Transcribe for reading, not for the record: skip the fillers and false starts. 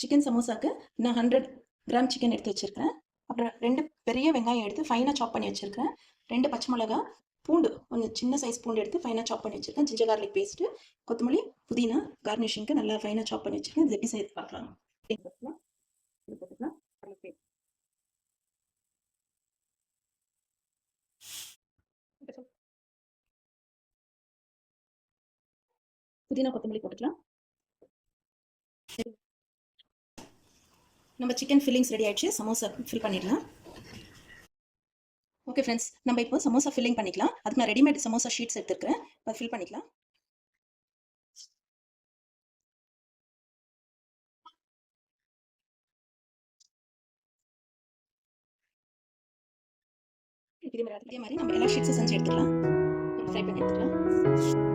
Chicken சமோசாக்கு நான் 100 gram chicken எடுத்து வச்சுருக்கேன். அப்புறம் 2 பெரிய வெங்காயம் எடுத்து ஃபைனாக சாப் பண்ணி வச்சுருக்கேன். 2 பச்சை மிளகா, பூண்டு கொஞ்சம் சின்ன சைஸ் பூண்டு எடுத்து ஃபைனாக சாப் பண்ணி வச்சுருக்கேன். ஜிஞ்சர் கார்லிக் பேஸ்ட்டு, கொத்தமல்லி, புதினா, கார்னிஷிங்க்கு நல்லா ஃபைனாக சாப் பண்ணி வச்சுருக்கேன். இது எப்படி செய்து பார்க்கலாம். இது போட்டுக்கலாம். புதினா, கொத்தமல்லி போட்டுக்கலாம். நம்ம சிக்கன் ஃபில்லிங்ஸ் ரெடி ஆயிடுச்சு. சமோசா ஃபில் பண்ணிடலாம். ஓகே ஃப்ரெண்ட்ஸ், நம்ம இப்போ சமோசா ஃபில்லிங் பண்ணிக்கலாம். அதுக்கு நான் ரெடிமேட் சமோசா ஷீட்ஸ் எடுத்துருக்கேன். அதை ஃபில் பண்ணிக்கலாம். இதே மாதிரி நம்ம எல்லா ஷீட்ஸும் செஞ்சு எடுத்துக்கலாம். ஃப்ரை பண்ணி எடுத்துக்கலாம்.